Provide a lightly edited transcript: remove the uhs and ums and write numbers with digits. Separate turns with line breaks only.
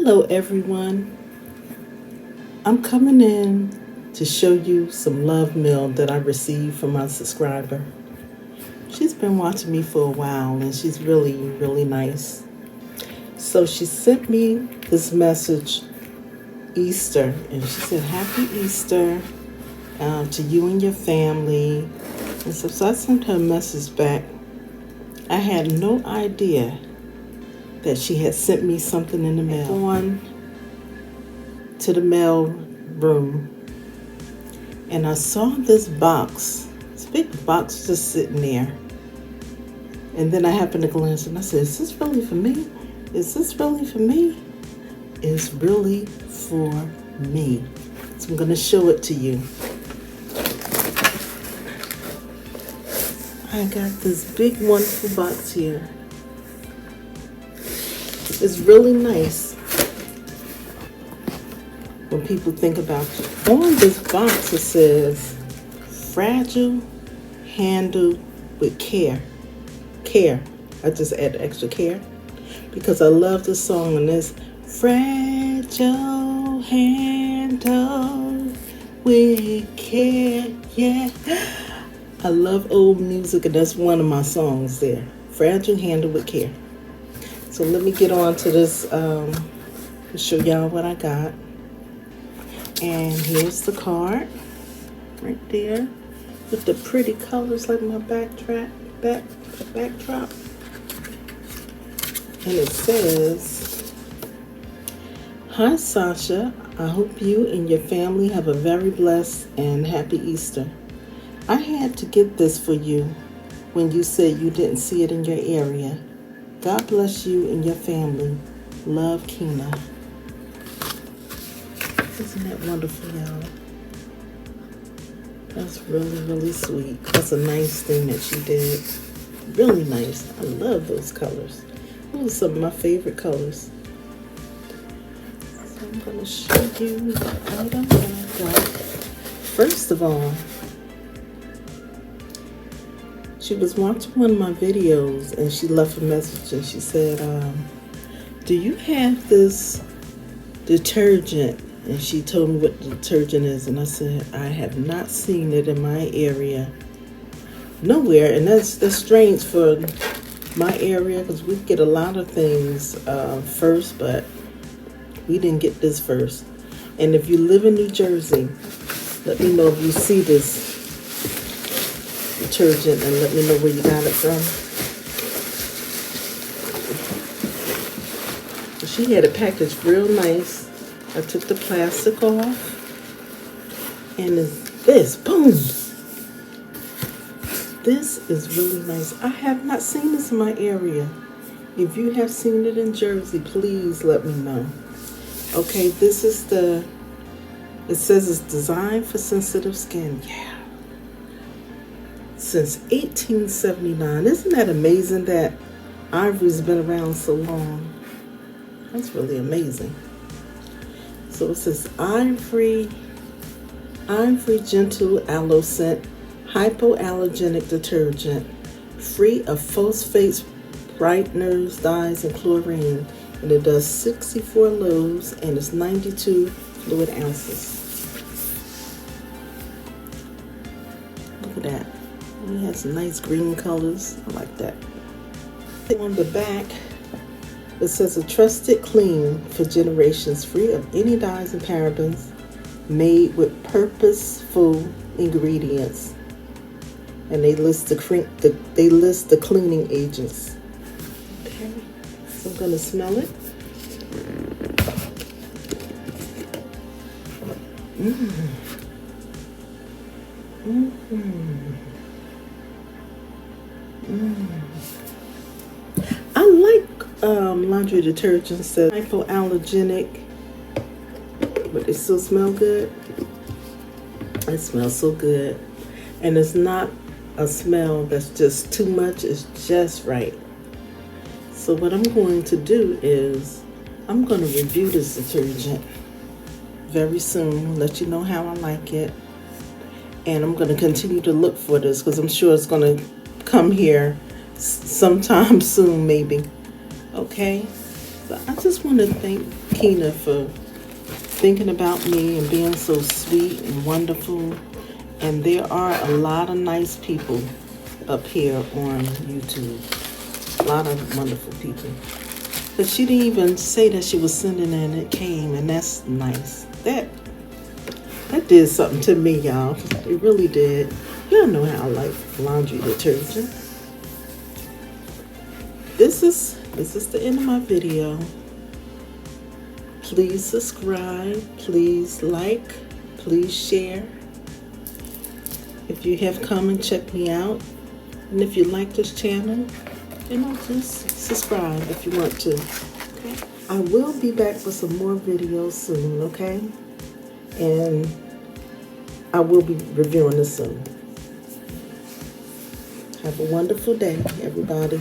Hello everyone, I'm coming in to show you some love mail that I received from my subscriber. She's been watching me for a while and she's really nice. So she sent me this message Easter and she said happy Easter to you and your family. And so I sent her a message back. I had no idea that she had sent me something in the mail. Gone to the mail room and I saw this box, this big box just sitting there. And then I happened to glance and I said, is this really for me? Is this really for me? It's really for me. So I'm gonna show it to you. I got this big wonderful box here. It's really nice when people think about you. On this box it says, fragile, handled with care. Care. I just add extra care because I love the song and it's fragile, handled with care. Yeah. I love old music and that's one of my songs there. Fragile, handled with care. So let me get on to this to show y'all what I got. And here's the card right there with the pretty colors like my backdrop. And it says, hi Sasha, I hope you and your family have a very blessed and happy Easter. I had to get this for you when you said you didn't see it in your area. God bless you and your family. Love, Kina. Isn't that wonderful, y'all? That's really sweet. That's a nice thing that she did. Really nice. I love those colors. Those are some of my favorite colors. So I'm going to show you the item that I got. First of all, she was watching one of my videos and she left a message and she said, do you have this detergent? And she told me what the detergent is and I said, I have not seen it in my area. Nowhere. And that's strange for my area because we get a lot of things first, but we didn't get this first. And if you live in New Jersey, let me know if you see this detergent and let me know where you got it from. She had it packaged real nice. I took the plastic off and it's this, boom. This is really nice. I have not seen this in my area. If you have seen it in Jersey, please let me know. Okay, this is it says it's designed for sensitive skin. Yeah. Since 1879. Isn't that amazing that Ivory's been around so long? That's really amazing. So it says Ivory Gentle Aloe Scent Hypoallergenic Detergent, free of phosphates, brighteners, dyes, and chlorine. And it does 64 loads and it's 92 fluid ounces. Look at that. It has some nice green colors. I like that. On the back, it says a trusted clean for generations, free of any dyes and parabens, made with purposeful ingredients. And they list the cleaning agents. Okay, so I'm gonna smell it. I like laundry detergents that are hypoallergenic, but they still smell good. It smells so good, and it's not a smell that's just too much. It's just right. So what I'm going to do is I'm going to review this detergent very soon, let you know how I like it, and I'm going to continue to look for this because I'm sure it's going to come here sometime soon, maybe. Okay, so I just want to thank Kina for thinking about me and being so sweet and wonderful. And there are a lot of nice people up here on YouTube. A lot of wonderful people. But she didn't even say that she was sending it, and it came, and that's nice. That did something to me, y'all. It really did. Y'all know how I like laundry detergent. This is the end of my video. Please subscribe, please like, please share. If you have come and check me out, and if you like this channel, just subscribe if you want to. Okay? I will be back with some more videos soon, okay? And I will be reviewing this soon. Have a wonderful day, everybody.